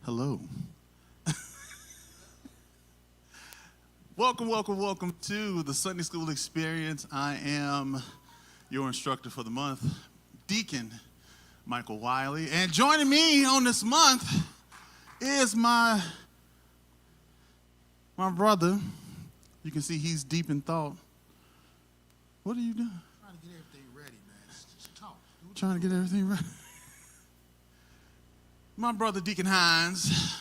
Hello. Welcome to the Sunday School Experience. I am your instructor for the month, Deacon Michael Wiley. And joining me on this month is my brother. You can see he's deep in thought. What are you doing? Trying to get everything ready, man. Just talk. Trying to get everything ready. My brother, Deacon Hines,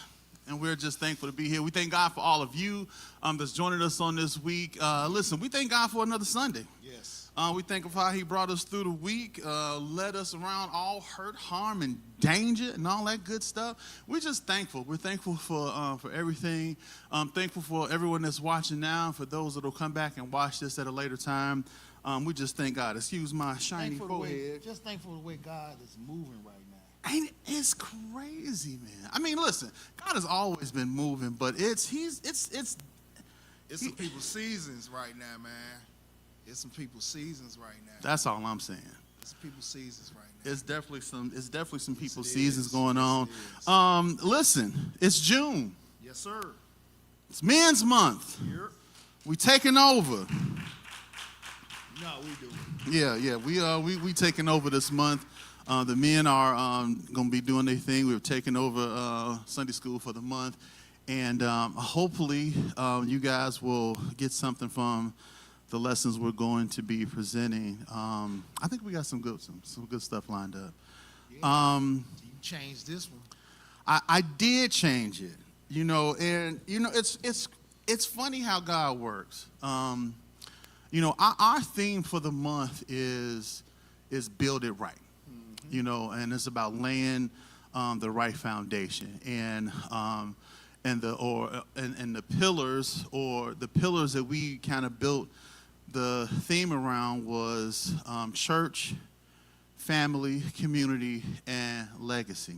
and we're just thankful to be here. We thank God for all of you that's joining us on this week. Listen, we thank God for another Sunday. Yes. We thank Him for how He brought us through the week, led us around all hurt, harm, and danger, and all that good stuff. We're just thankful. We're thankful for everything. Thankful for everyone that's watching now, for those that will come back and watch this at a later time. We just thank God. Excuse my shiny forehead. Just thankful for the way God is moving right now. It's crazy, man. I mean, listen, God has always been moving, but it's some people's seasons right now, man. It's some people's seasons right now. That's all I'm saying. It's some people's seasons right now. It's definitely some people's seasons going on. Listen, it's June. Yes, sir. It's Men's Month. Yep. We taking over. No, we do. Yeah. We taking over this month. The men are going to be doing their thing. We're taking over Sunday school for the month. And hopefully you guys will get something from the lessons we're going to be presenting. I think we got some good stuff lined up. Yeah. You changed this one. I did change it, and it's funny how God works. Our theme for the month is build it right. And it's about laying the right foundation, and the pillars that we kind of built the theme around was church, family, community, and legacy.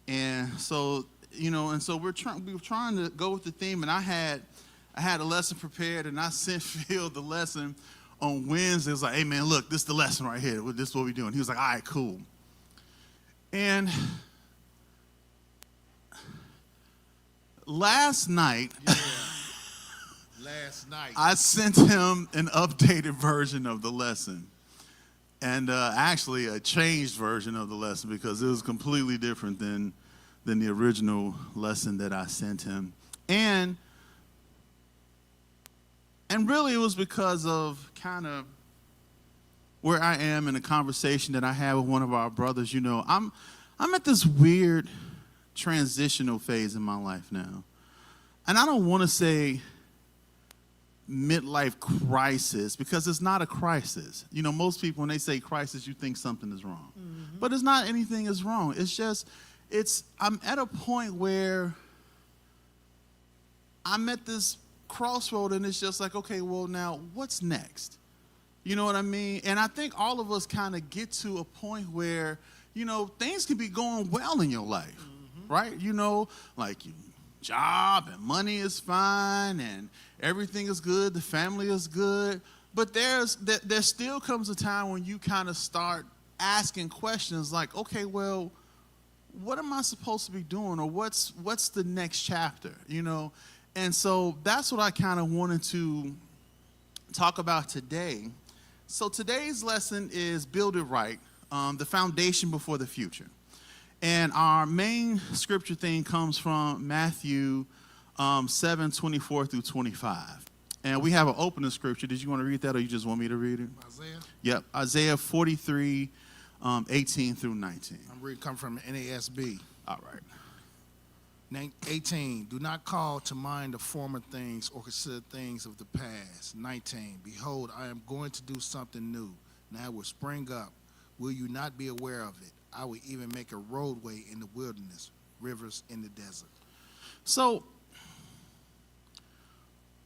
And so we were trying to go with the theme, and I had a lesson prepared, and I sent Phil the lesson on Wednesday. It was like, hey man, look, this is the lesson right here. This is what we're doing. He was like, all right, cool. And last night, I sent him an updated version of the lesson. And actually a changed version of the lesson, because it was completely different than the original lesson that I sent him. And really it was because of kind of where I am in a conversation that I had with one of our brothers. I'm at this weird transitional phase in my life now. And I don't want to say midlife crisis, because it's not a crisis. Most people, when they say crisis, you think something is wrong. Mm-hmm. But it's not anything is wrong. It's just, I'm at a point where I'm at this crossroad, and it's just like, okay, well, now what's next? You know what I mean? And I think all of us kind of get to a point where, things can be going well in your life, right? Like your job and money is fine and everything is good, the family is good, but there still comes a time when you kind of start asking questions like, okay, well, what am I supposed to be doing, or what's the next chapter, And so that's what I kind of wanted to talk about today. So today's lesson is Build It Right, the foundation before the future. And our main scripture thing comes from Matthew 7:24 through 25. And we have an opening scripture. Did you want to read that, or you just want me to read it? Isaiah? Yep, Isaiah 43, 18 through 19. I'm reading, come from NASB. All right. 18, do not call to mind the former things or consider things of the past. 19, behold, I am going to do something new. Now it will spring up. Will you not be aware of it? I will even make a roadway in the wilderness, rivers in the desert. So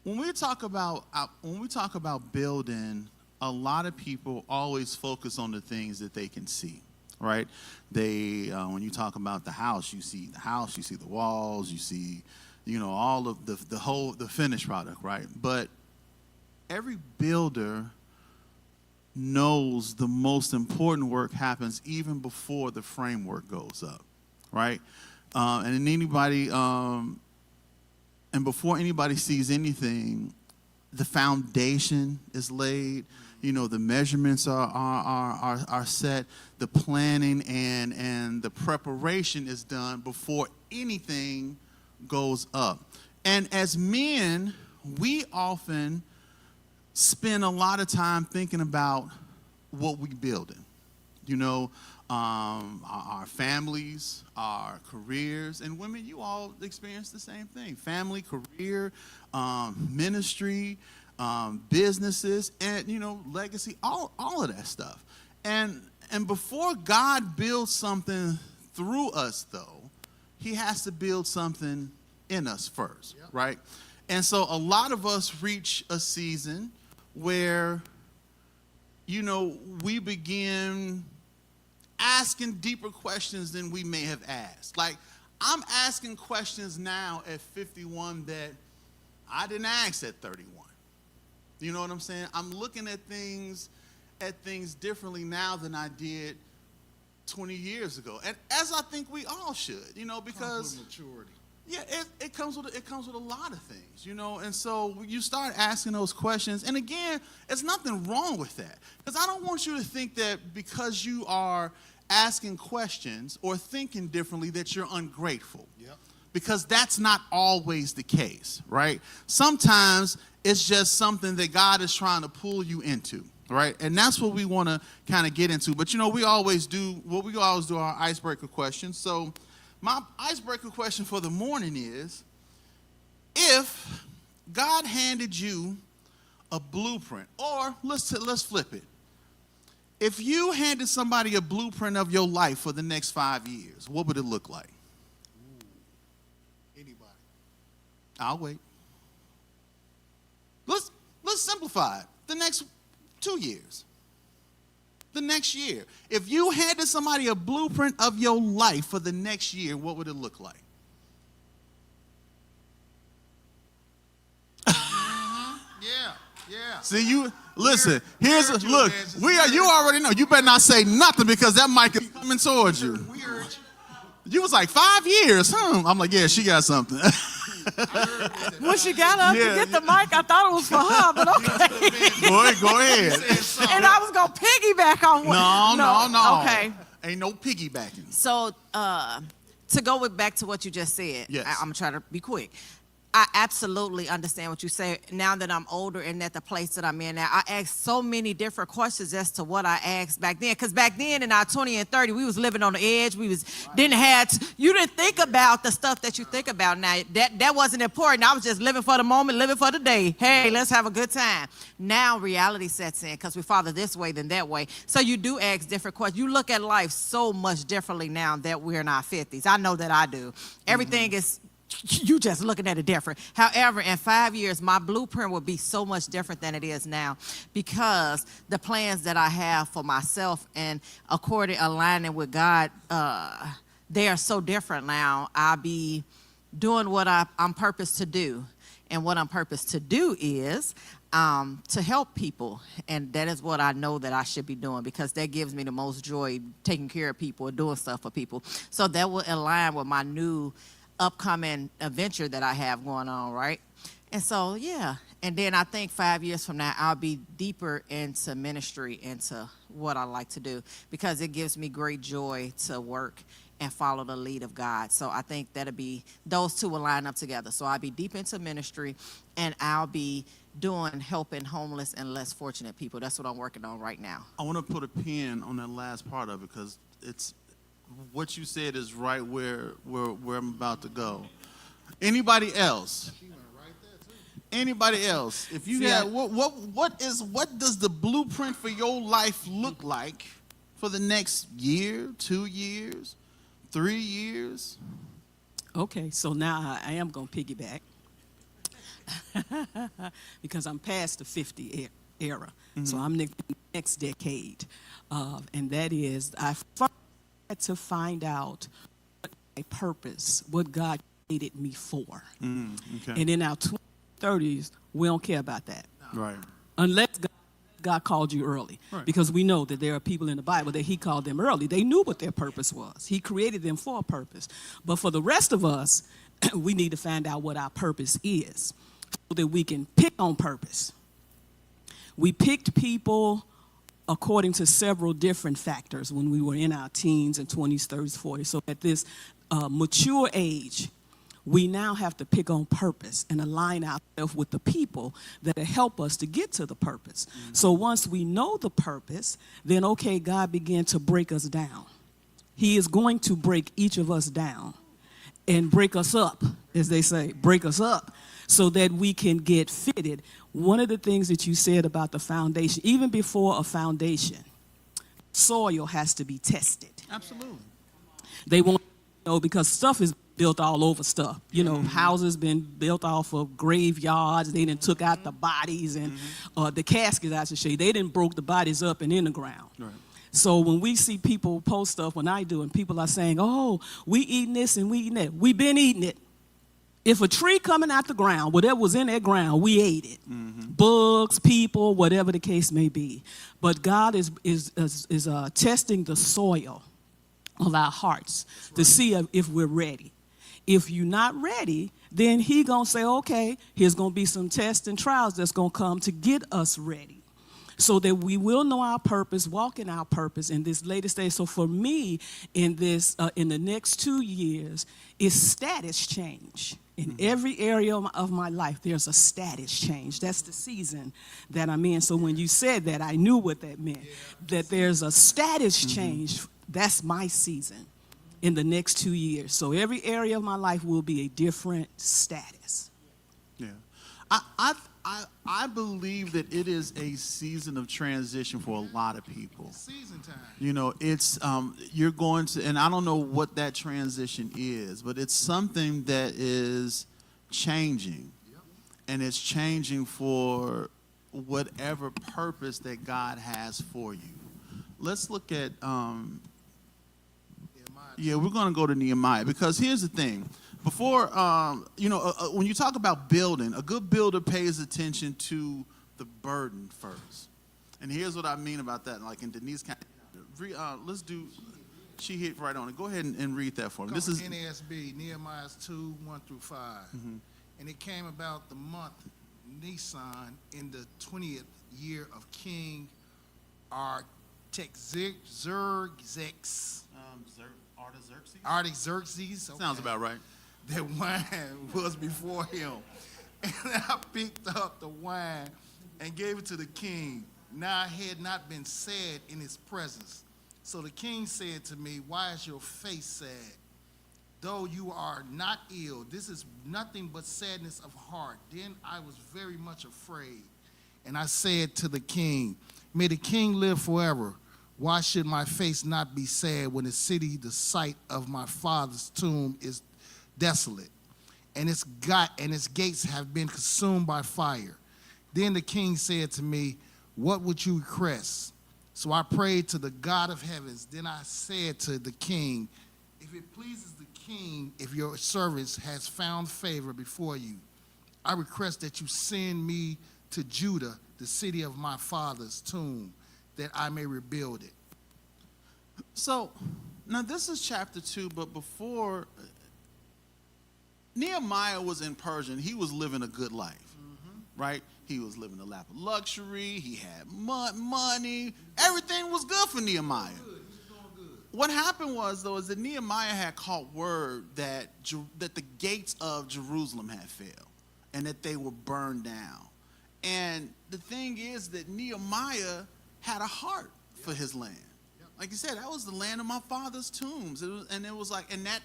when we talk about building, a lot of people always focus on the things that they can see. Right? When you talk about the house, you see the walls, you see, all of the finished product, right? But every builder knows the most important work happens even before the framework goes up, right? and anybody, and before anybody sees anything, the foundation is laid. You know, the measurements are set, the planning and the preparation is done before anything goes up. And as men, we often spend a lot of time thinking about what we building. You know, our families, our careers, and women, you all experience the same thing. Family, career, ministry, businesses, and, you know, legacy, all of that stuff. And before God builds something through us, though, he has to build something in us first, yep. Right? And so a lot of us reach a season where, you know, we begin asking deeper questions than we may have asked. Like, I'm asking questions now at 51 that I didn't ask at 31. You know what I'm saying? I'm looking at things differently now than I did 20 years ago. And as I think we all should, you know, because comes with maturity. Yeah, it comes with a lot of things, you know. And so you start asking those questions. And again, there's nothing wrong with that. Because I don't want you to think that because you are asking questions or thinking differently that you're ungrateful. Yep. Because that's not always the case, right? Sometimes it's just something that God is trying to pull you into, right? And that's what we want to kind of get into. But, you know, we always do our icebreaker questions. So my icebreaker question for the morning is, if God handed you a blueprint, or let's flip it. If you handed somebody a blueprint of your life for the next 5 years, what would it look like? Anybody. I'll wait. Let's simplify it. The next 2 years. The next year. If you handed somebody a blueprint of your life for the next year, what would it look like? Yeah. See, you listen. You already know. You better not say nothing because that mic is coming towards you. You was like 5 years, huh? I'm like, yeah, she got something. When she got up to get the mic, I thought it was for her, but okay. Go ahead. And I was gonna piggyback on what? No. Okay. Ain't no piggybacking. So to go back to what you just said, yes. I'm gonna try to be quick. I absolutely understand what you say. Now that I'm older and at the place that I'm in now, I ask so many different questions as to what I asked back then. Because back then in our 20 and 30, we was living on the edge. You didn't think about the stuff that you think about now. That wasn't important. I was just living for the moment, living for the day. Hey, let's have a good time. Now reality sets in because we father this way than that way. So you do ask different questions. You look at life so much differently now that we're in our 50s. I know that I do. Everything is... You just looking at it different. However, in 5 years, my blueprint will be so much different than it is now because the plans that I have for myself and aligning with God, they are so different now. I'll be doing what I'm purposed to do. And what I'm purposed to do is to help people. And that is what I know that I should be doing because that gives me the most joy, taking care of people and doing stuff for people. So that will align with my new upcoming adventure that I have going on, right? And so, yeah. And then I think 5 years from now, I'll be deeper into ministry, into what I like to do, because it gives me great joy to work and follow the lead of God. So I think those two will line up together. So I'll be deep into ministry, and I'll be helping homeless and less fortunate people. That's what I'm working on right now. I want to put a pin on that last part of it because what you said is right where I'm about to go. Anybody else? Anybody else? If you had what does the blueprint for your life look like for the next year, 2 years, 3 years? Okay, so now I am gonna piggyback because I'm past the 50 era. Mm-hmm. So I'm in the next decade, and that is I first had to find out my purpose, what God created me for. Okay. And in our 20s, 30s, we don't care about that. Right. Unless God God called you early. Right. Because we know that there are people in the Bible that he called them early. They knew what their purpose was. He created them for a purpose. But for the rest of us, we need to find out what our purpose is so that we can pick on purpose. We picked people according to several different factors when we were in our teens and 20s, 30s, 40s. So at this mature age, we now have to pick on purpose and align ourselves with the people that help us to get to the purpose. Mm-hmm. So once we know the purpose, then okay, God began to break us down. He is going to break each of us down and break us up, as they say, break us up so that we can get fitted. One of the things that you said about the foundation, even before a foundation, soil has to be tested. Absolutely. They want to know because stuff is built all over stuff. You know, houses been built off of graveyards. They done took out the bodies and the caskets, I should say. They done broke the bodies up and in the ground. Right. So when we see people post stuff, when I do, and people are saying, oh, we eating this and we eating that. We been eating it. If a tree coming out the ground, whatever was in that ground, we ate it. Mm-hmm. Bugs, people, whatever the case may be. But God is testing the soil of our hearts to see if we're ready. If you're not ready, then he going to say, okay, here's going to be some tests and trials that's going to come to get us ready so that we will know our purpose, walk in our purpose in this latest day. So for me, in this, in the next 2 years, is status change. In every area of my life, there's a status change. That's the season that I'm in. So when you said that, I knew what that meant, that there's a status change. That's my season in the next 2 years. So every area of my life will be a different status. Yeah. I believe that it is a season of transition for a lot of people. Season time. You know, it's you're going to, and I don't know what that transition is, but it's something that is changing. Yep. And it's changing for whatever purpose that God has for you. Let's look at yeah, we're going to go to Nehemiah because here's the thing. Before, when you talk about building, a good builder pays attention to the burden first. And here's what I mean about that. Like in Denise, let's do, she hit right on it. Go ahead and read that for me. This is NASB, Nehemiah 2, 1 through 5. Mm-hmm. And it came about the month Nisan in the 20th year of King Artaxerxes. Artaxerxes. Okay. Sounds about right. That wine was before him. And I picked up the wine and gave it to the king. Now it had not been said in his presence. So the king said to me, why is your face sad? Though you are not ill, this is nothing but sadness of heart. Then I was very much afraid. And I said to the king, may the king live forever. Why should my face not be sad when the city, the site of my father's tomb, is desolate, and its gates have been consumed by fire? Then the king said to me, what would you request? So I prayed to the God of heavens. Then I said to the king, if it pleases the king, if your servant has found favor before you, I request that you send me to Judah, the city of my father's tomb, that I may rebuild it. So, now this is chapter 2, but before, Nehemiah was in Persia, and he was living a good life, right? He was living a life of luxury, he had money, everything was good for Nehemiah. What happened was, though, is that Nehemiah had caught word that the gates of Jerusalem had failed, and that they were burned down. And the thing is that Nehemiah had a heart for his land. Like you said, that was the land of my father's tombs. And that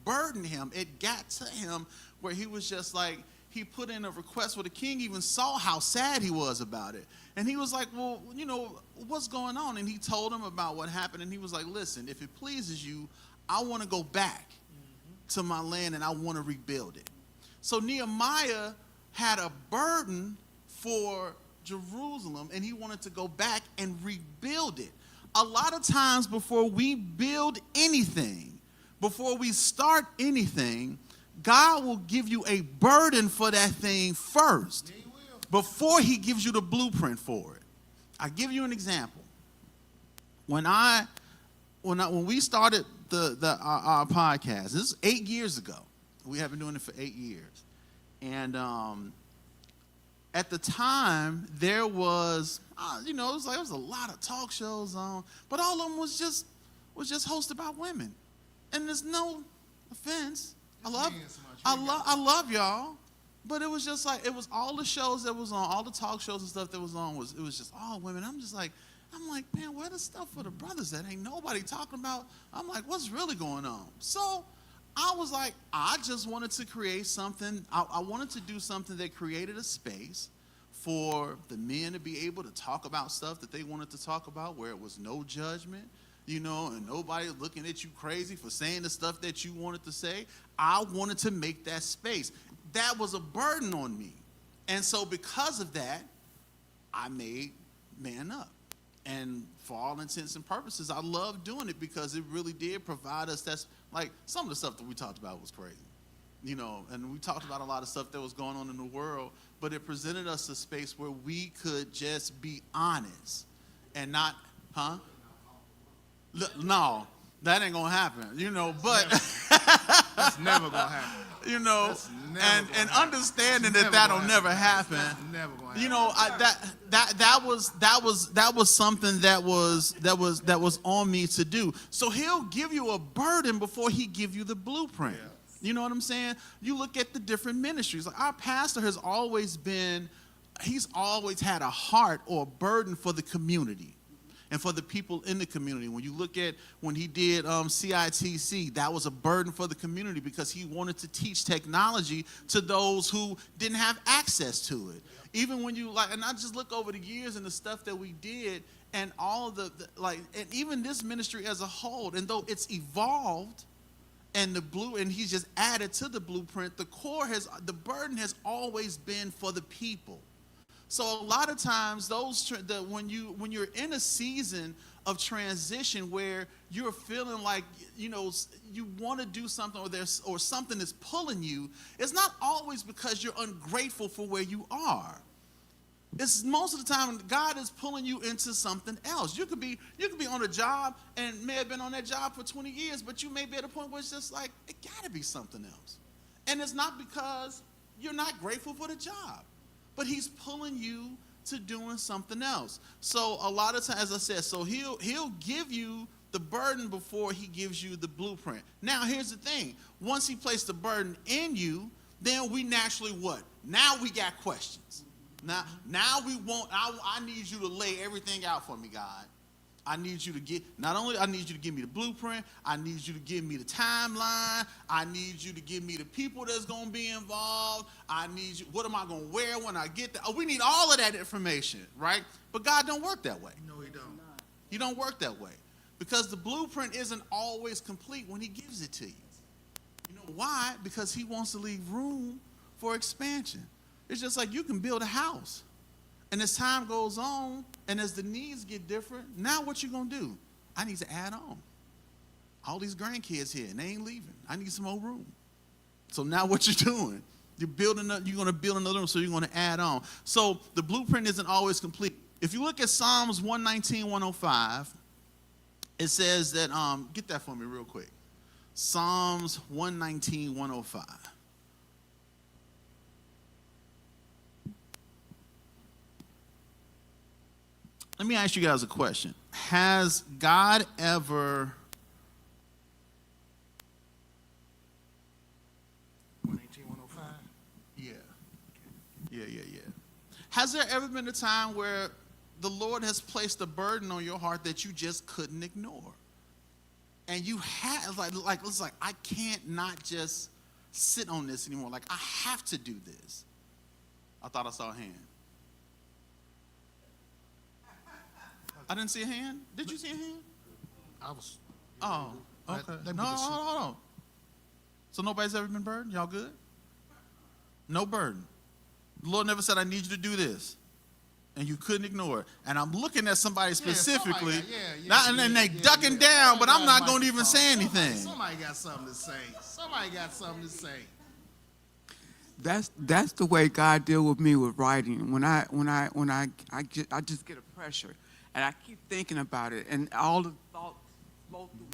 burdened him. It got to him where he was just like, he put in a request where the king even saw how sad he was about it. And he was like, well, what's going on? And he told him about what happened. And he was like, listen, if it pleases you, I want to go back to my land and I want to rebuild it. So Nehemiah had a burden for Jerusalem, and he wanted to go back and rebuild it. A lot of times before we build anything, before we start anything, God will give you a burden for that thing first before he gives you the blueprint for it. I give you an example. When we started our podcast, this is 8 years ago. We have been doing it for 8 years, and at the time there was, it was a lot of talk shows on, but all of them was just hosted by women, and there's no offense. I love y'all, but it was just like, it was all the shows that was on, all the talk shows and stuff that was on, it was just all women. I'm like, man, where the stuff for the brothers that ain't nobody talking about? I'm like, what's really going on? So I was like, I just wanted to create something. I wanted to do something that created a space for the men to be able to talk about stuff that they wanted to talk about, where it was no judgment, and nobody looking at you crazy for saying the stuff that you wanted to say. I wanted to make that space. That was a burden on me. And so because of that, I made Man Up. And for all intents and purposes, I love doing it because it really did provide us. That's like, some of the stuff that we talked about was crazy, and we talked about a lot of stuff that was going on in the world, but it presented us a space where we could just be honest and not, no, that ain't gonna happen, but That's never gonna happen. And understanding that'll never happen. That's never gonna happen. That was something that was on me to do. So he'll give you a burden before he give you the blueprint. Yeah. You know what I'm saying? You look at the different ministries. Like, our pastor has always he's always had a heart or a burden for the community and for the people in the community. When you look at when he did CITC, that was a burden for the community because he wanted to teach technology to those who didn't have access to it. Even when you and I just look over the years and the stuff that we did, and all the and even this ministry as a whole, and though it's evolved, and he's just added to the blueprint, the burden has always been for the people. So a lot of times when you're in a season of transition where you're feeling like you want to do something, or something is pulling you, it's not always because you're ungrateful for where you are. It's most of the time God is pulling you into something else. You could be on a job and may have been on that job for 20 years, but you may be at a point where it's just like, it got to be something else. And it's not because you're not grateful for the job, but he's pulling you to doing something else. So a lot of times, as I said, so he'll give you the burden before he gives you the blueprint. Now, here's the thing. Once he placed the burden in you, then we naturally what? Now we got questions. Now we want, I need you to lay everything out for me, God. I need you to I need you to give me the blueprint. I need you to give me the timeline. I need you to give me the people that's going to be involved. I need you, what am I going to wear when I get there? Oh, we need all of that information, right? But God don't work that way. No, he don't. He don't work that way because the blueprint isn't always complete when he gives it to you. You know why? Because he wants to leave room for expansion. It's just like you can build a house. And as time goes on, and as the needs get different, now what you gonna do? I need to add on. All these grandkids here, and they ain't leaving. I need some more room. So now what you're doing? You're gonna build another room, so you're gonna add on. So the blueprint isn't always complete. If you look at Psalms 119, 105, it says that, get that for me real quick. Psalms 119, 105. Let me ask you guys a question. Has God ever 118, 105. Yeah. Has there ever been a time where the Lord has placed a burden on your heart that you just couldn't ignore? And you had it's like I can't not just sit on this anymore. Like I have to do this. I thought I saw a hand. I didn't see a hand. Did you see a hand? I was. Oh, okay. Let me No, just see. hold on. So nobody's ever been burdened? Y'all good? No burden. The Lord never said, I need you to do this. And you couldn't ignore it. And I'm looking at somebody specifically. And they ducking down, but I'm not going to even say anything. Somebody got something to say. that's the way God deal with me with writing. When I just get a pressure, and I keep thinking about it, and all the thoughts flow through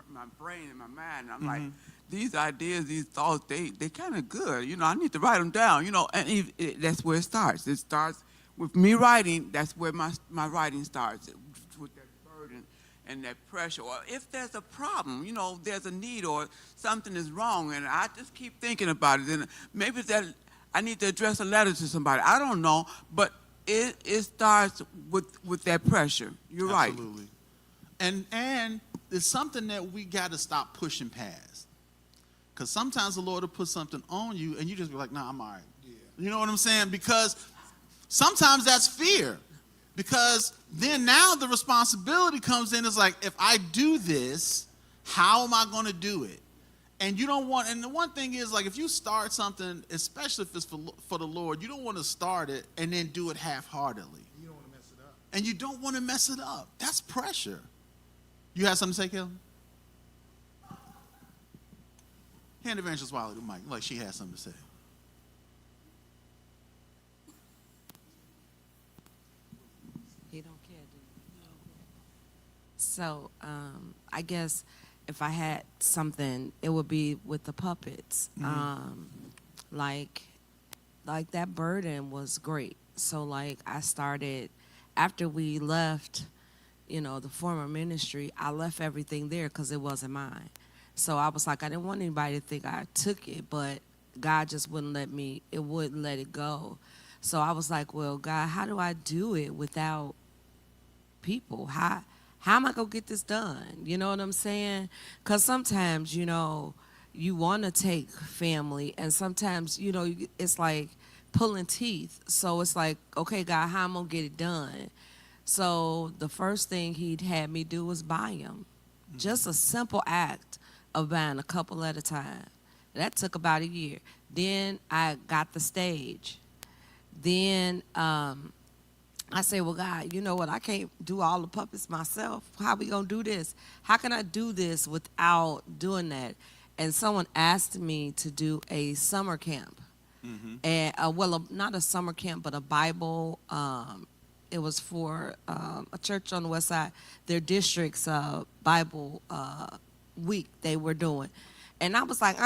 my brain and my mind. And I'm like, these ideas, these thoughts, they kind of good. I need to write them down. And that's where it starts. It starts with me writing. That's where my writing starts, with that burden and that pressure. Or if there's a problem, there's a need or something is wrong, and I just keep thinking about it. And maybe that I need to address a letter to somebody. I don't know, but it starts with that pressure. You're right. Absolutely. And it's something that we got to stop pushing past. Because sometimes the Lord will put something on you, and you just be like, nah, I'm all right. Yeah. You know what I'm saying? Because sometimes that's fear. Because then now the responsibility comes in. It's like, if I do this, how am I going to do it? And you don't want, and the one thing is, like, if you start something, especially if it's for the Lord, you don't want to start it and then do it half-heartedly. You don't want to mess it up. And you don't want to mess it up. That's pressure. You have something to say, Kelly? Hand Evangelist Wiley the mic, like she has something to say. He don't care, do you? So, I guess if I had something, it would be with the puppets. Like that burden was great. So, like, I started, after we left, the former ministry, I left everything there because it wasn't mine. So I was like, I didn't want anybody to think I took it, but God just wouldn't let it go. So I was like, well, God, how do I do it without people? How am I going to get this done? You know what I'm saying? Because sometimes, you want to take family, and sometimes, it's like pulling teeth. So it's like, okay, God, how am I going to get it done? So the first thing he'd had me do was buy them. Just a simple act of buying a couple at a time. That took about a year. Then I got the stage. Then I say, well, God, you know what? I can't do all the puppets myself. How we going to do this? How can I do this without doing that? And someone asked me to do a summer camp. And not a summer camp, but a Bible. It was for a church on the west side. Their district's Bible week they were doing. And I was like, he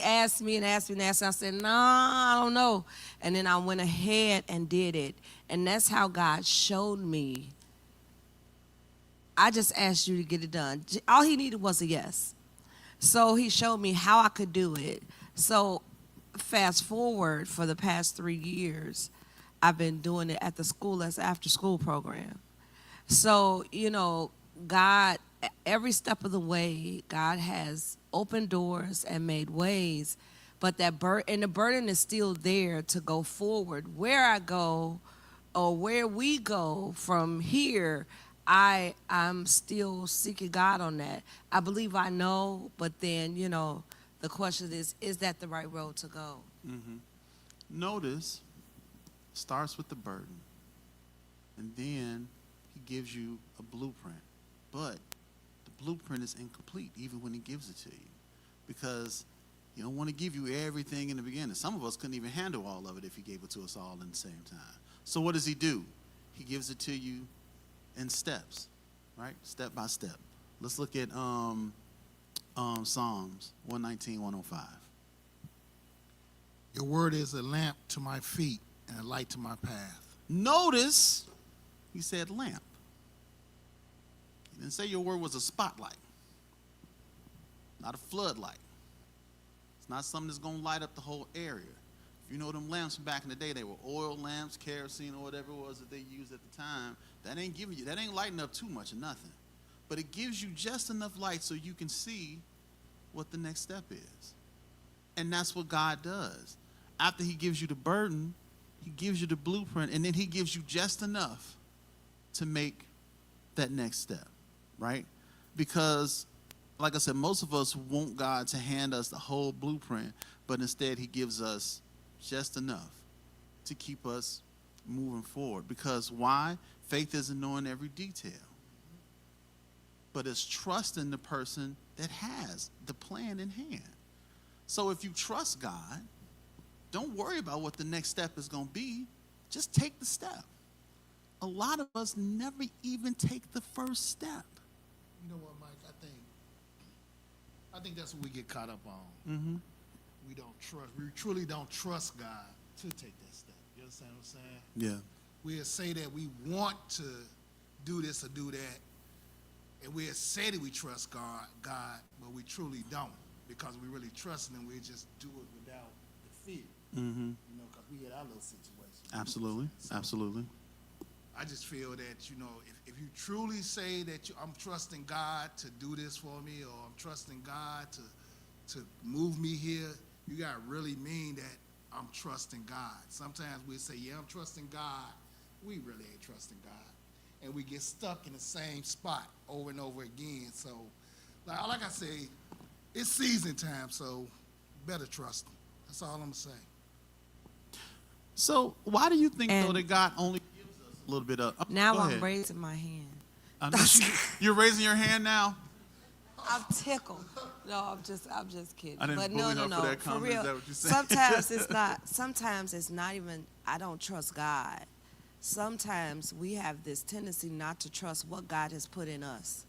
asked me and asked me and asked me. I said, no, I don't know. And then I went ahead and did it. And that's how God showed me. I just asked you to get it done. All he needed was a yes. So he showed me how I could do it. So fast forward, for the past 3 years, I've been doing it at the school as after school program. So, God, every step of the way, God has opened doors and made ways, but the burden is still there to go forward. Where I go, or where we go from here, I'm still seeking God on that. I believe I know, but then, the question is that the right road to go? Notice, starts with the burden, and then he gives you a blueprint. But the blueprint is incomplete even when he gives it to you, because he don't want to give you everything in the beginning. Some of us couldn't even handle all of it if he gave it to us all in the same time. So what does he do? He gives it to you in steps, right? Step by step. Let's look at Psalms 119, 105. Your word is a lamp to my feet and a light to my path. Notice he said lamp. He didn't say your word was a spotlight, not a floodlight. It's not something that's going to light up the whole area. If you know them lamps back in the day, they were oil lamps, kerosene, or whatever it was that they used at the time. That ain't lighting up too much or nothing. But it gives you just enough light so you can see what the next step is. And that's what God does. After he gives you the burden, he gives you the blueprint, and then he gives you just enough to make that next step, right? Because, like I said, most of us want God to hand us the whole blueprint, but instead he gives us just enough to keep us moving forward. Because why? Faith isn't knowing every detail, but it's trusting the person that has the plan in hand. So if you trust God, don't worry about what the next step is going to be. Just take the step. A lot of us never even take the first step. You know what, Mike? I think that's what we get caught up on. Mm-hmm. We truly don't trust God to take that step. You understand what I'm saying? Yeah. We'll say that we want to do this or do that, and we'll say that we trust God, but we truly don't, because we really trust Him. We just do it without the fear. Mm-hmm. You know, because we had our little situation. Absolutely. So, absolutely. I just feel that, you know, if you truly say that I'm trusting God to do this for me, or I'm trusting God to move me here, you got to really mean that I'm trusting God. Sometimes we say, yeah, I'm trusting God. We really ain't trusting God. And we get stuck in the same spot over and over again. So, like I say, it's season time, so better trust Him. That's all I'm going to say. So why do you think, though, And- that God only gives us a little bit of... Now go I'm ahead. raising my hand. I know you're raising your hand now? I'm tickled. No, I'm just kidding. I didn't but bully no, her no, for no. that comment. real. Is that what you're saying? Sometimes it's not even, I don't trust God. Sometimes we have this tendency not to trust what God has put in us.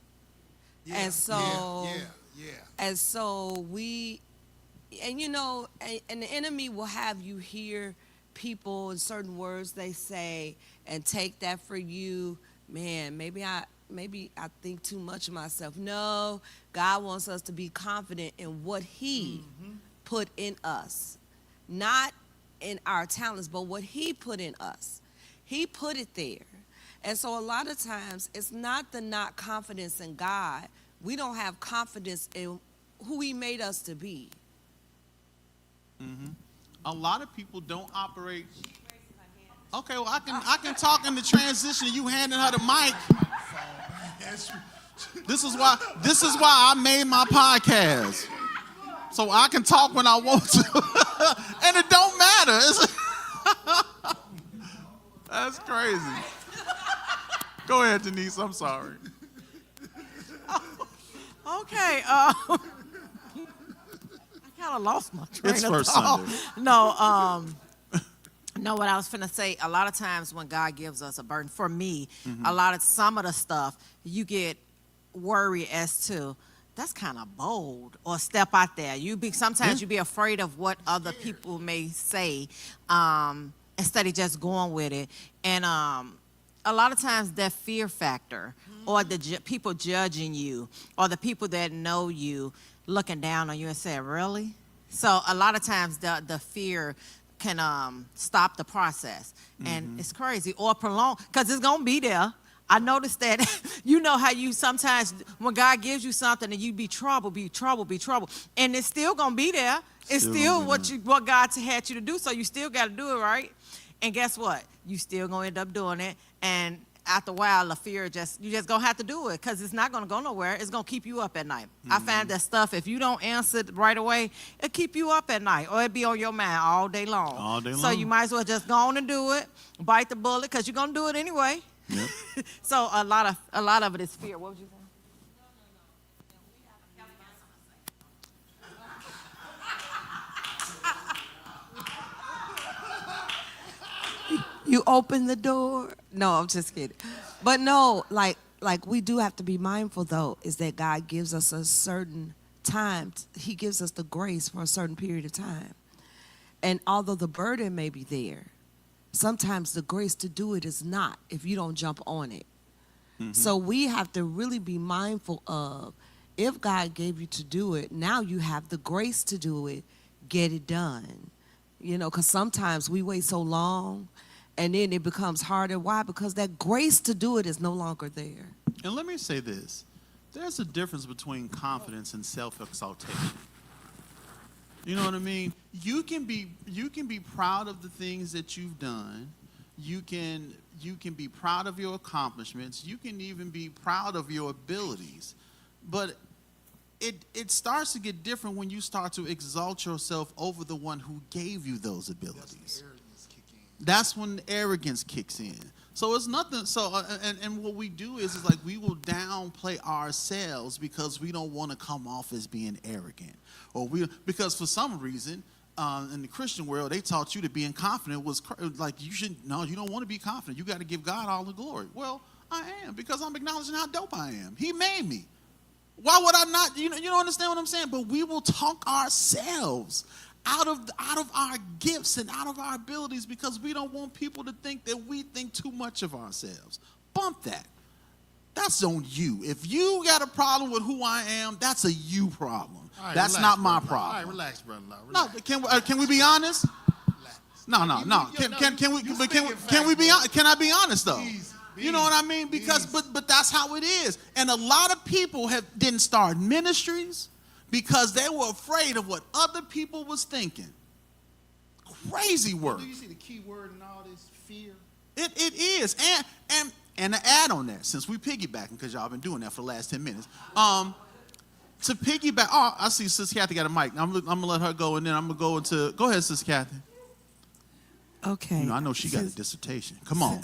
Yeah, And so, yeah. And so you know, and the enemy will have you hear people and certain words they say and take that for you. Man, maybe I think too much of myself. No, God wants us to be confident in what He put in us. Not in our talents, but what He put in us. He put it there. And so a lot of times it's not the not confidence in God. We don't have confidence in who He made us to be. Mm-hmm. A lot of people don't operate... Okay, well, I can talk in the transition. You handing her the mic. This is why I made my podcast, so I can talk when I want to, and it don't matter. That's crazy. Go ahead, Denise. I'm sorry. Okay. I kind of lost my train It's of first thought. Sunday. No, what I was finna say, a lot of times when God gives us a burden, for me, some of the stuff, you get worried as to, that's kind of bold, or step out there. Sometimes you be afraid of what other people may say, instead of just going with it. And a lot of times that fear factor, or the people judging you, or the people that know you looking down on you and saying, really? So a lot of times the fear can stop the process, and it's crazy, or prolong, because it's gonna be there. I noticed that. You know how you sometimes, when God gives you something and you be trouble, and it's still gonna be there. It's still what God had you to do, so you still got to do it, right? And guess what? You still gonna end up doing it, and after a while, the fear you just gonna have to do it, because it's not gonna go nowhere. It's gonna keep you up at night. I find that stuff, if you don't answer it right away, it'll keep you up at night, or it'll be on your mind all day long. All day long. So you might as well just go on and do it, bite the bullet, because you're gonna do it anyway. Yep. So a lot of it is fear. What would you say? You open the door. No, I'm just kidding. But no, like we do have to be mindful, though, is that God gives us a certain time. He gives us the grace for a certain period of time. And although the burden may be there, sometimes the grace to do it is not, if you don't jump on it. So we have to really be mindful of, if God gave you to do it, now you have the grace to do it, get it done. You know, because sometimes we wait so long, and then it becomes harder. Why? Because that grace to do it is no longer there. And let me say this. There's a difference between confidence and self-exaltation. You know what I mean? You can be proud of the things that you've done. You can be proud of your accomplishments. You can even be proud of your abilities. But it starts to get different when you start to exalt yourself over the one who gave you those abilities. That's when arrogance kicks in. So it's nothing. So and what we do is like we will downplay ourselves because we don't want to come off as being arrogant, or because for some reason in the Christian world they taught you that being confident was like you don't want to be confident. You got to give God all the glory. Well, I am, because I'm acknowledging how dope I am. He made me. Why would I not? You don't understand what I'm saying? But we will talk ourselves out of our gifts and out of our abilities because we don't want people to think that we think too much of ourselves. Bump that. That's on you. If you got a problem with who I am, that's a you problem. Right, that's relax, not my brother. problem. All right, relax, brother. No, Relax. can we be honest? Relax. No. Can I be honest though? Please. You know what I mean? Because but that's how it is. And a lot of people didn't start ministries because they were afraid of what other people was thinking. Crazy word. Do you see the key word in all this? Fear. It is. And to add on that, since we piggybacking, because y'all been doing that for the last 10 minutes, to piggyback, I see Sis Kathy got a mic. I'm gonna let her go, and then I'm gonna go into. Go ahead, Sis Kathy. Okay. I know she got a dissertation. Come on.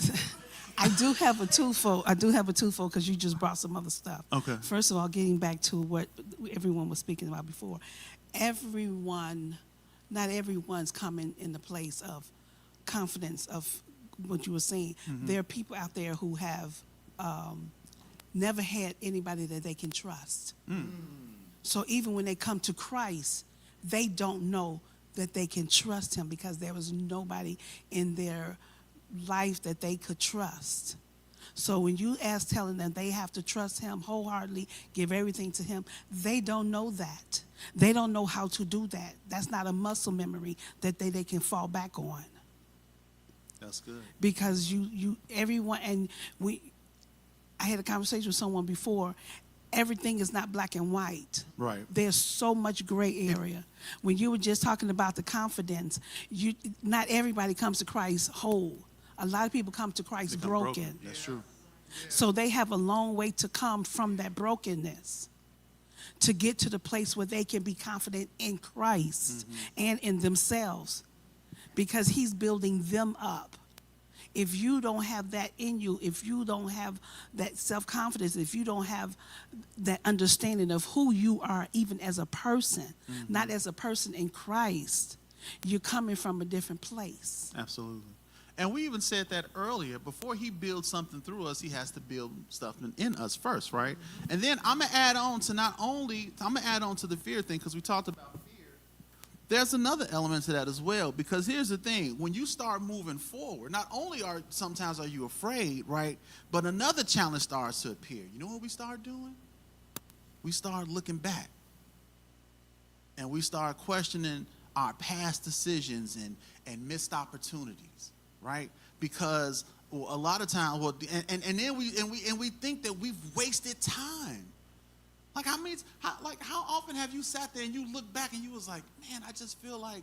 I do have a twofold because you just brought some other stuff. Okay. First of all, getting back to what everyone was speaking about before, not everyone's coming in the place of confidence of what you were saying. Mm-hmm. There are people out there who have never had anybody that they can trust. Mm. So even when they come to Christ, they don't know that they can trust him because there was nobody in their life that they could trust. So when you telling them they have to trust him wholeheartedly, give everything to him, they don't know that. They don't know how to do that. That's not a muscle memory that they can fall back on. That's good. Because I had a conversation with someone before. Everything is not black and white. Right. There's so much gray area. When you were just talking about the confidence, not everybody comes to Christ whole. A lot of people come to Christ broken. That's true. So they have a long way to come from that brokenness to get to the place where they can be confident in Christ and in themselves, because he's building them up. If you don't have that in you, if you don't have that self-confidence, if you don't have that understanding of who you are even as a person, not as a person in Christ, you're coming from a different place. Absolutely. And we even said that earlier. Before he builds something through us, he has to build stuff in us first, right? And then I'm going to add on to the fear thing, because we talked about fear. There's another element to that as well, because here's the thing. When you start moving forward, not only sometimes are you afraid, right? But another challenge starts to appear. You know what we start doing? We start looking back. And we start questioning our past decisions and missed opportunities, right? Because a lot of times, and then we think that we've wasted time. Like how often have you sat there and you look back and you was like, man, I just feel like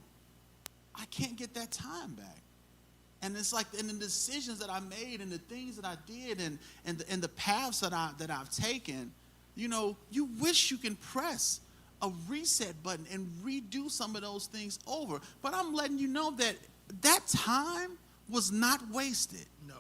I can't get that time back. And it's like in the decisions that I made and the things that I did and the paths that I've taken, you wish you can press a reset button and redo some of those things over. But I'm letting you know that time was not wasted. No.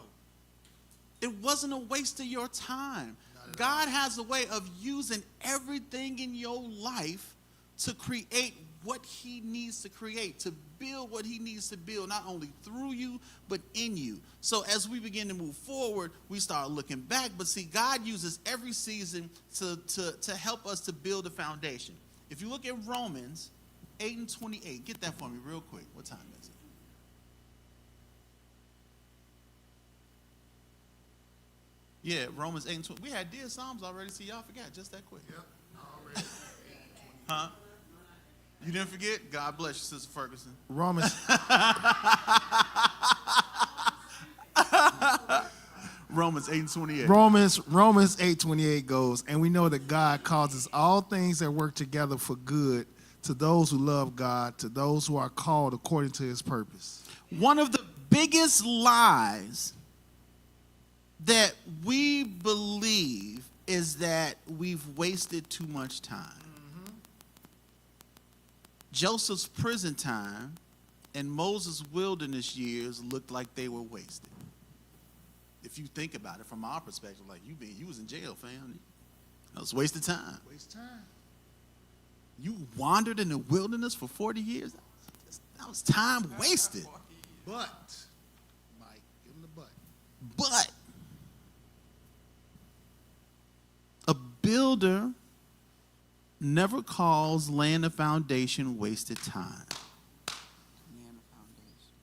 It wasn't a waste of your time. God has a way of using everything in your life to create what he needs to create, to build what he needs to build, not only through you, but in you. So as we begin to move forward, we start looking back. But see, God uses every season to help us to build a foundation. If you look at Romans 8:28, get that for me real quick. What time is it? Yeah, Romans 8:20. We had did Psalms already, so y'all forgot just that quick. Yep, already. Huh? You didn't forget? God bless you, Sister Ferguson. Romans 8:28. Romans 8:28 goes, and we know that God causes all things that work together for good to those who love God, to those who are called according to his purpose. One of the biggest lies that we believe is that we've wasted too much time. Mm-hmm. Joseph's prison time and Moses' wilderness years looked like they were wasted. if you think about it from our perspective, like you was in jail, fam. That was a waste of time. Waste time. You wandered in the wilderness for 40 years. That was time wasted. But, Mike, give him the but. But a builder never calls laying a foundation wasted time.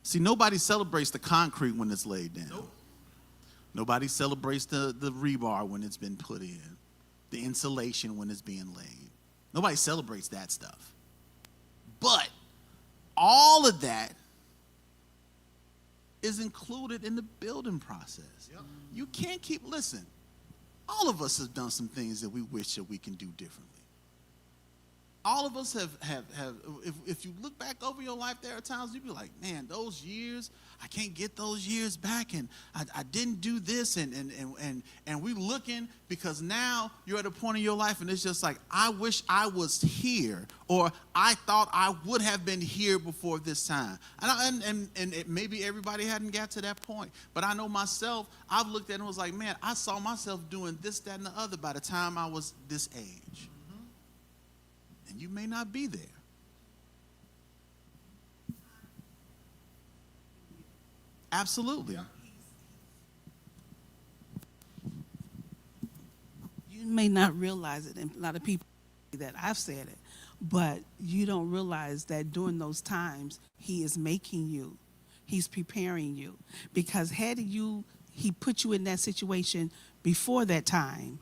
See, nobody celebrates the concrete when it's laid down. Nope. Nobody celebrates the rebar when it's been put in, the insulation when it's being laid. Nobody celebrates that stuff. But all of that is included in the building process. Yep. You can't listen, all of us have done some things that we wish that we can do differently. All of us have if you look back over your life, there are times you'd be like, man, those years, I can't get those years back, and I didn't do this, and we looking because now you're at a point in your life and it's just like, I wish I was here, or I thought I would have been here before this time. Maybe everybody hadn't got to that point, but I know myself, I've looked at it and was like, man, I saw myself doing this, that, and the other by the time I was this age. And you may not be there. Absolutely. Yeah. You may not realize it, and a lot of people that I've said it, but you don't realize that during those times, he is making you. He's preparing you. Because had he put you in that situation before that time,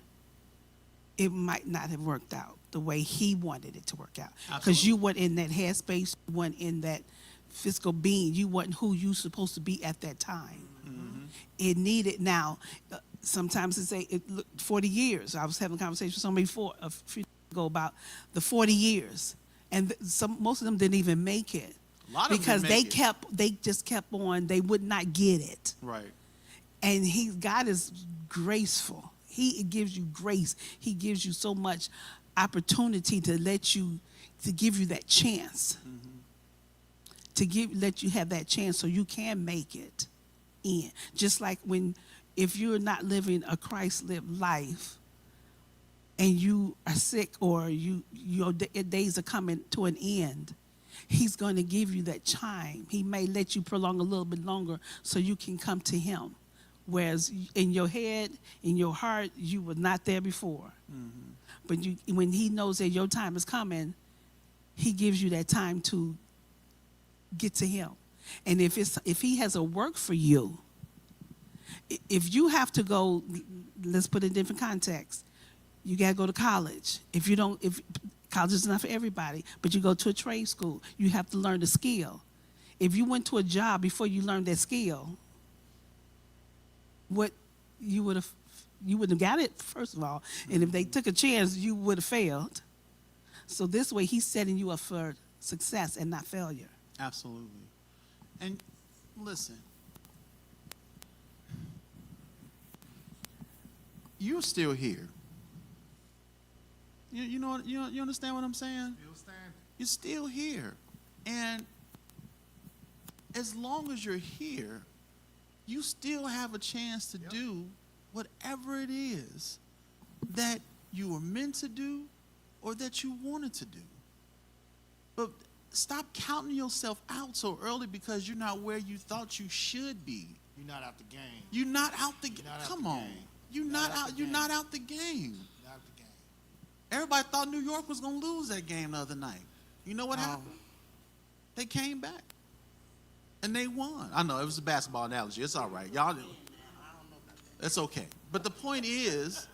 it might not have worked out the way he wanted it to work out. Because you weren't in that headspace, you weren't in that physical being, you weren't who you supposed to be at that time. Mm-hmm. It needed, now, sometimes it say, 40 years. I was having a conversation with somebody a few days ago about the 40 years. And most of them didn't even make it. A lot of them because didn't make it. They just kept on, they would not get it. Right. And God is graceful. He gives you grace. He gives you so much opportunity to give you that chance. Mm-hmm. Let you have that chance so you can make it in. Just like if you're not living a Christ-lived life and you are sick or your days are coming to an end, he's going to give you that time. He may let you prolong a little bit longer so you can come to him. Whereas in your head, in your heart, you were not there before. Mm-hmm. But when he knows that your time is coming, he gives you that time to get to him. And if he has a work for you, if you have to go, let's put it in different context, you got to go to college. If college is not for everybody, but you go to a trade school, you have to learn the skill. If you went to a job before you learned that skill, what you would have got it, first of all. And if they took a chance, you would have failed. So this way, he's setting you up for success and not failure. Absolutely. And listen, you're still here. You understand what I'm saying? You're still here. And as long as you're here, you still have a chance to do whatever it is that you were meant to do or that you wanted to do. But stop counting yourself out so early because you're not where you thought you should be. You're not out the game. You're not out the game. Come on. You're not out the game. Not out the game. Everybody thought New York was going to lose that game the other night. You know what happened? They came back. And they won. I know, it was a basketball analogy. It's all right. Y'all, it's okay. But the point is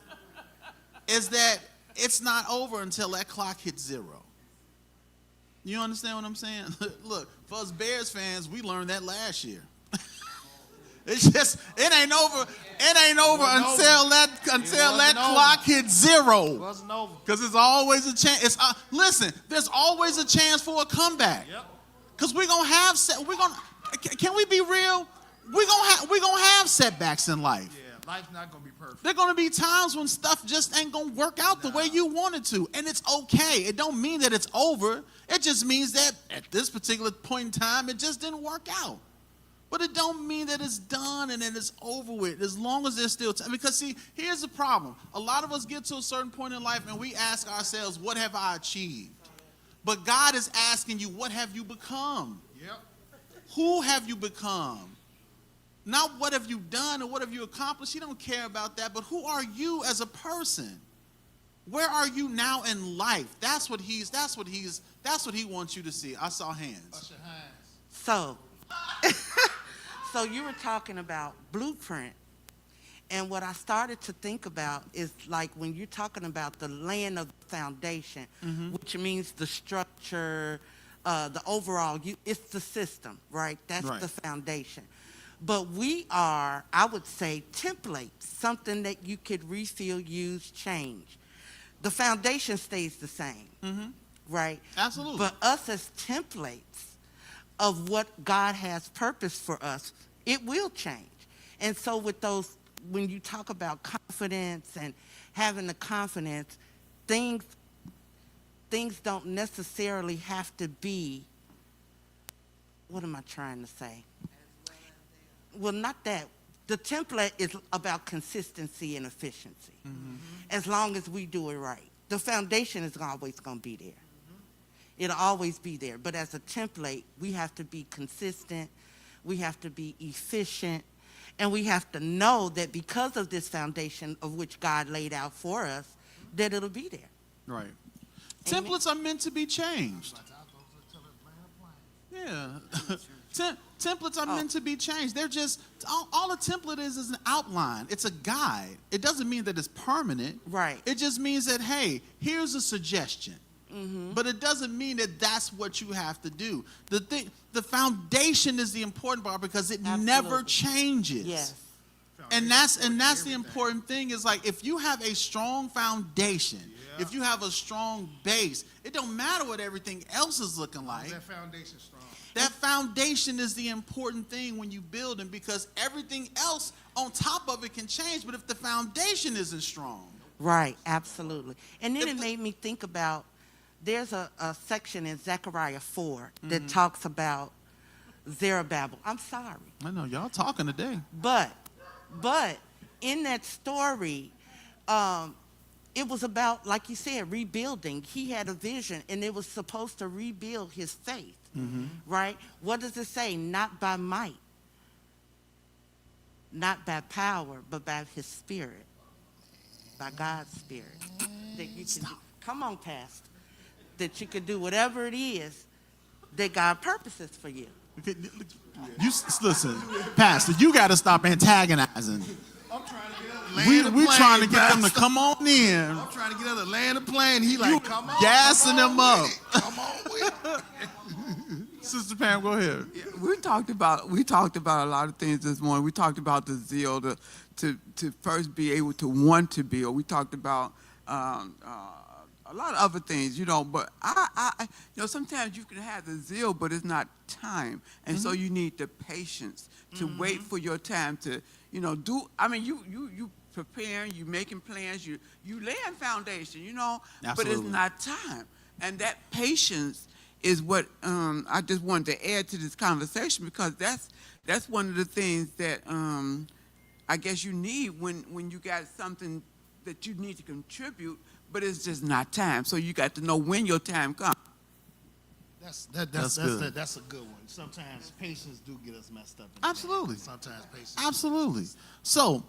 that it's not over until that clock hits zero. You understand what I'm saying? Look, for us Bears fans, we learned that last year. It ain't over. It ain't over until that clock hits zero. It wasn't over. Because there's always a chance. Listen, there's always a chance for a comeback. Yep. Because can we be real? We're gonna have setbacks in life. Yeah, life's not gonna be perfect. There are gonna be times when stuff just ain't gonna work out the way you want it to, and it's okay. It don't mean that it's over. It just means that at this particular point in time, it just didn't work out. But it don't mean that it's done and that it's over with, as long as there's still time. Because see, here's the problem. A lot of us get to a certain point in life and we ask ourselves, what have I achieved? But God is asking you, what have you become? Yep. Who have you become? Not what have you done or what have you accomplished. He don't care about that. But who are you as a person? Where are you now in life? That's what he wants you to see. I saw hands. So, so you were talking about blueprint. And what I started to think about is like when you're talking about the laying of the foundation, which means the structure, the overall, it's the system, right? That's Right. the foundation. But we are, I would say, templates, something that you could refill, use, change. The foundation stays the same, right? Absolutely. But us as templates of what God has purposed for us, it will change. And so with those, when you talk about confidence and having the confidence, things don't necessarily have to be, what am I trying to say? Well, not that. The template is about consistency and efficiency. As long as we do it right. The foundation is always going to be there. It'll always be there. But as a template, we have to be consistent. We have to be efficient. And we have to know that because of this foundation of which God laid out for us, that it'll be there. Right. Amen. Templates are meant to be changed. Yeah. Templates are meant to be changed. They're just, all a template is an outline. It's a guide. It doesn't mean that it's permanent. Right. It just means that, hey, here's a suggestion. But it doesn't mean that that's what you have to do. The foundation is the important part because it never Absolutely. changes. Yes. And that's the important thing is like if you have a strong foundation, if you have a strong base, it don't matter what everything else is looking like. That foundation strong. That foundation is the important thing when you build it because everything else on top of it can change, but if the foundation isn't strong. Right, absolutely. And then it made me think about, there's a section in Zechariah 4 that talks about Zerubbabel. I'm sorry. I know, y'all talking today. But in that story, it was about, like you said, rebuilding. He had a vision, and it was supposed to rebuild his faith, right? What does it say? Not by might, not by power, but by his spirit, by God's spirit. That you can do, come on, Pastor, that you can do whatever it is that God purposes for you. Listen, Pastor, you got to stop antagonizing. I'm trying to get We're trying to get them to come on in. I'm trying to get them to land the plane. He like, come on. Gassing come on them up. with it. Come on with it. Sister Pam, go ahead. We talked about a lot of things this morning. We talked about the zeal to first be able to want to build. We talked about a lot of other things, but I sometimes you can have the zeal, but it's not time. And so you need the patience to wait for your time to, do. I mean, you preparing, you making plans, you laying foundation, but it's Absolutely. not time. And that patience is what I just wanted to add to this conversation because that's one of the things that I guess you need when you got something that you need to contribute, but it's just not time. So you got to know when your time comes. That's good. That's a good one. Sometimes patience do get us messed up. Absolutely. Sometimes patience. Absolutely. So,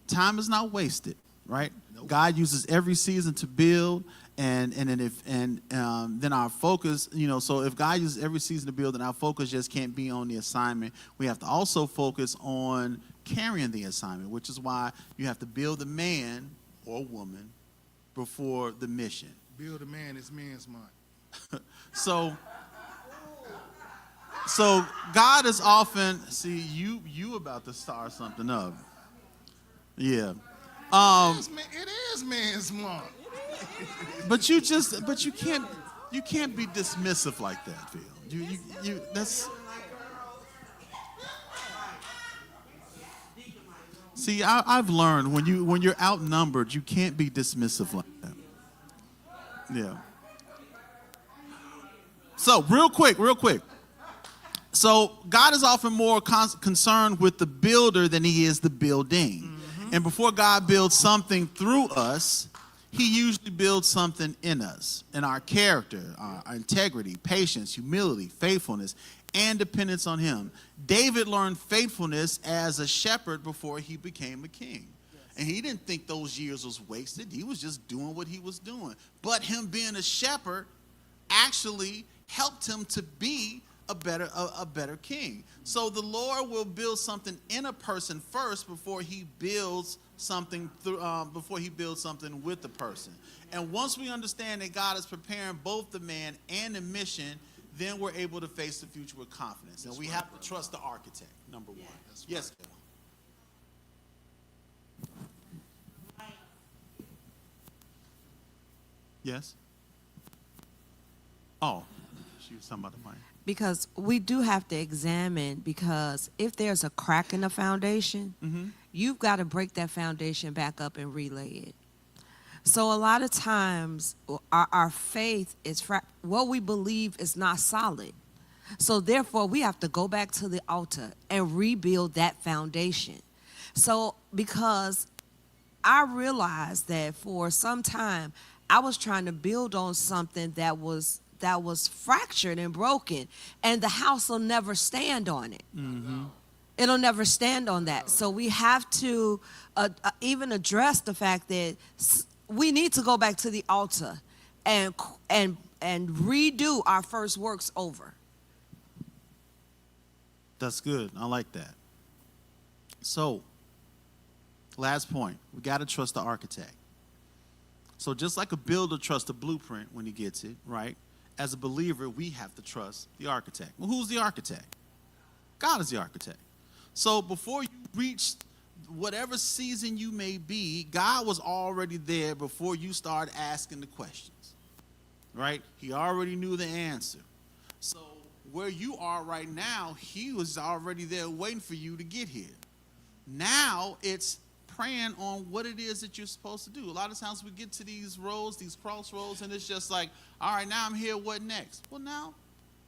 time is not wasted, right? Nope. God uses every season to build, and then our focus, so if God uses every season to build, then our focus just can't be on the assignment. We have to also focus on carrying the assignment, which is why you have to build the man or woman before the mission. Build a man is man's mind. So God is often, see, you about to start something up. Yeah. It is man's mind. But you can't be dismissive like that, Phil. That's. See, I've learned when you're outnumbered, you can't be dismissive like that. Yeah. So real quick. So God is often more concerned with the builder than he is the building. And before God builds something through us, he usually builds something in us, in our character, our integrity, patience, humility, faithfulness, and dependence on him. David learned faithfulness as a shepherd before he became a king. And he didn't think those years was wasted. He was just doing what he was doing. But him being a shepherd actually helped him to be a better king. So the Lord will build something in a person first before he builds something with the person. And once we understand that God is preparing both the man and the mission, then we're able to face the future with confidence. And we have to trust the architect, number one. Yes, Bill. Yes? Oh, she was talking about the mic. Because we do have to examine, because if there's a crack in the foundation, you've got to break that foundation back up and relay it. So a lot of times our faith is, what we believe is not solid. So therefore we have to go back to the altar and rebuild that foundation. So because I realized that for some time I was trying to build on something that was fractured and broken, and the house will never stand on it. It'll never stand on that. So we have to even address the fact that we need to go back to the altar and redo our first works over. That's good. I like that. So, last point. We got to trust the architect. So just like a builder trusts a blueprint when he gets it, right? As a believer, we have to trust the architect. Well, who's the architect? God is the architect. So before you reach whatever season you may be, God was already there before you start asking the questions, right? He already knew the answer. So where you are right now, he was already there waiting for you to get here. Now it's praying on what it is that you're supposed to do. A lot of times we get to these roads, these crossroads, and it's just like, all right, now I'm here, what next? Well, now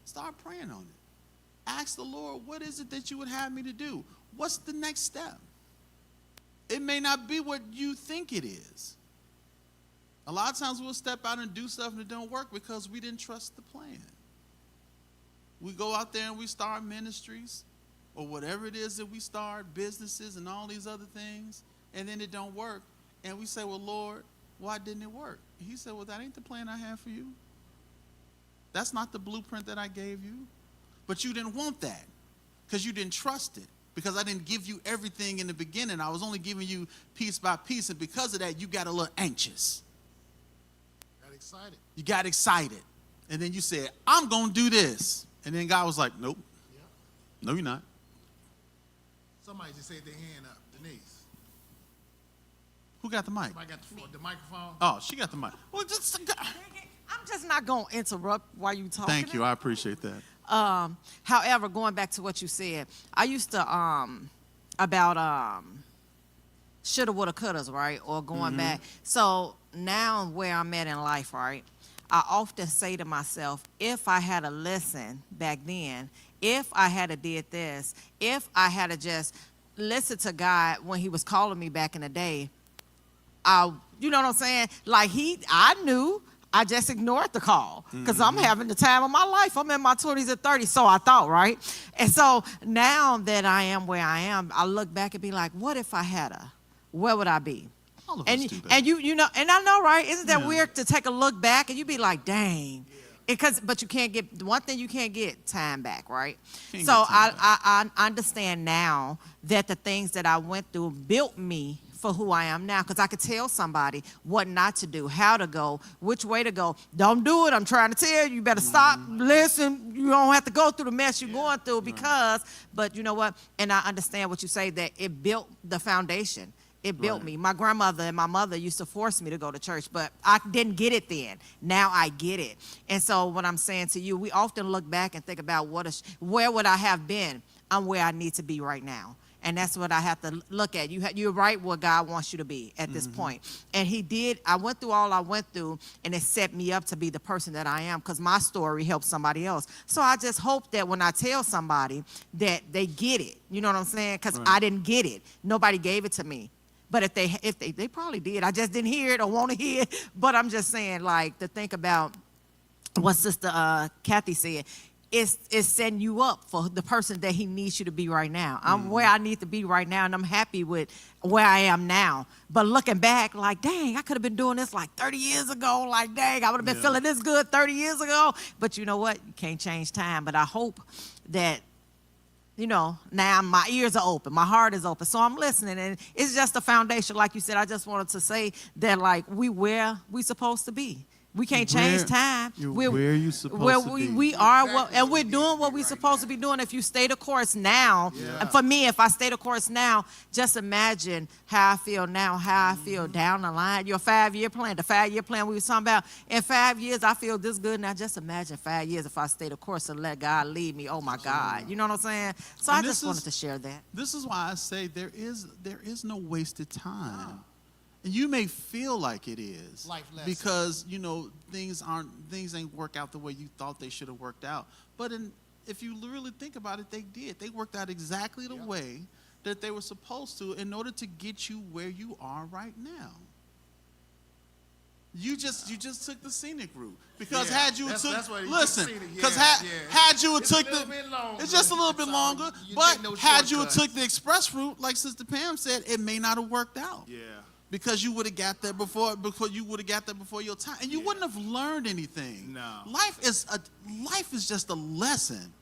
start praying on it. Ask the Lord, what is it that you would have me to do? What's the next step? It may not be what you think it is. A lot of times we'll step out and do stuff and it don't work because we didn't trust the plan. We go out there and we start ministries or whatever it is that we start, businesses and all these other things, and then it don't work. And we say, well, Lord, why didn't it work? He said, well, that ain't the plan I have for you. That's not the blueprint that I gave you. But you didn't want that because you didn't trust it, because I didn't give you everything in the beginning. I was only giving you piece by piece, and because of that, you got a little anxious. Got excited. You got excited. And then you said, I'm going to do this. And then God was like, nope. Yep. No, you're not. Somebody just had their hand up. Denise. Who got the mic? Somebody got the microphone. Oh, she got the mic. Well, I'm just not going to interrupt while you talking. thank you. I appreciate that. However, going back to what you said, I used to about shoulda, woulda, couldas, right? Or going back. So now where I'm at in life, right? I often say to myself, if I had a listened back then, if I had a did this, if I had a just listened to God when he was calling me back in the day, you know what I'm saying? Like I knew. I just ignored the call because I'm having the time of my life. I'm in my 20s and 30s, so I thought, right? And so now that I am where I am, I look back and be like, what if I had where would I be? All of And us do that. and you know, and I know, right? Isn't that Yeah. weird to take a look back and you be like, dang. But you can't get, one thing you can't get time back, right? Can't So get time I understand now that the things that I went through built me for who I am now, because I could tell somebody what not to do, how to go, which way to go. Don't do it. I'm trying to tell you. You better stop, listen. You don't have to go through the mess you're going through because, but you know what? And I understand what you say, that it built the foundation. It built Right. me. My grandmother and my mother used to force me to go to church, but I didn't get it then. Now I get it. And so what I'm saying to you, we often look back and think about where would I have been? I'm where I need to be right now. And that's what I have to look at. You're right where God wants you to be at this point. And he did. I went through all I went through, and it set me up to be the person that I am because my story helped somebody else. So I just hope that when I tell somebody that they get it, you know what I'm saying? Because I didn't get it. Nobody gave it to me. But if they probably did. I just didn't hear it or want to hear it. But I'm just saying, like, to think about what Sister Kathy said. It's setting you up for the person that he needs you to be right now. I'm where I need to be right now, and I'm happy with where I am now. But looking back, like, dang, I could have been doing this like 30 years ago. Like, dang, I would have been feeling this good 30 years ago. But you know what? You can't change time. But I hope that, you know, now my ears are open, my heart is open, so I'm listening, and it's just a foundation. Like you said, I just wanted to say that, like, we where we supposed to be. We can't change time. You're where you supposed to be. We are, and we're doing what we're supposed to be doing. If you stay the course now, and for me, if I stay the course now, just imagine how I feel now, how I feel down the line. Your 5-year plan, the 5-year plan we were talking about. In 5 years, I feel this good. Now, just imagine 5 years if I stay the course and let God lead me. Oh my God, you know what I'm saying? So And I just wanted to share that. This is why I say there is no wasted time. And you may feel like it is Life lesson. because, you know, things ain't work out the way you thought they should have worked out. But if you really think about it, they did. They worked out exactly the way that they were supposed to in order to get you where you are right now. You just took the scenic route because had you that's what he listen, took scenic. because Yeah, had you It's a took little the bit longer. it's just a little bit So longer, you but take no had you shortcuts. took the express route, like Sister Pam said, it may not have worked out. Yeah. Because you would have got there before you would have got there before your time, and you wouldn't have learned anything. No. Life is just a lesson.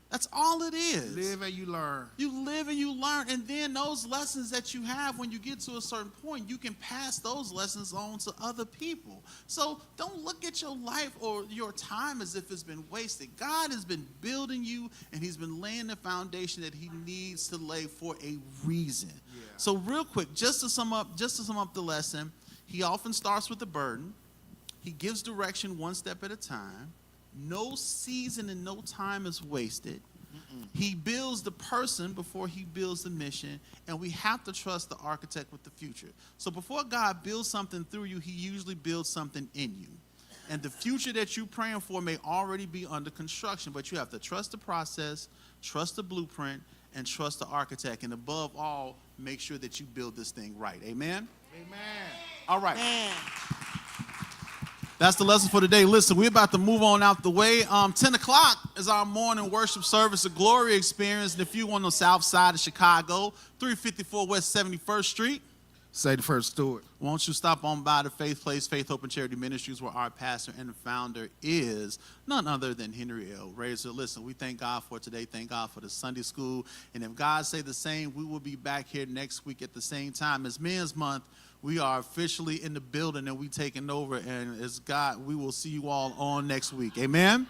That's all it is. Live and you learn. You live and you learn, and then those lessons that you have when you get to a certain point, you can pass those lessons on to other people. So don't look at your life or your time as if it's been wasted. God has been building you, and he's been laying the foundation that he needs to lay for a reason. Yeah. So real quick, just to sum up the lesson, he often starts with a burden. He gives direction one step at a time. No season and no time is wasted. He builds the person before he builds the mission, and we have to trust the architect with the future. So before God builds something through you, he usually builds something in you. And the future that you're praying for may already be under construction, but you have to trust the process, trust the blueprint, and trust the architect. And above all, make sure that you build this thing right. Amen? Amen. All right. Man. That's the lesson for today. Listen, we're about to move on out the way. 10 o'clock is our morning worship service, a Glory Experience. And if you on the south side of Chicago, 354 West 71st Street, Say the first steward. won't you stop on by the Faith Place, Faith, Hope, and Charity Ministries, where our pastor and founder is none other than Henry L. Razor. Listen, we thank God for today. Thank God for the Sunday school. And if God say the same, we will be back here next week at the same time. It's Men's Month. We are officially in the building, and we taking over. And as God, we will see you all on next week. Amen.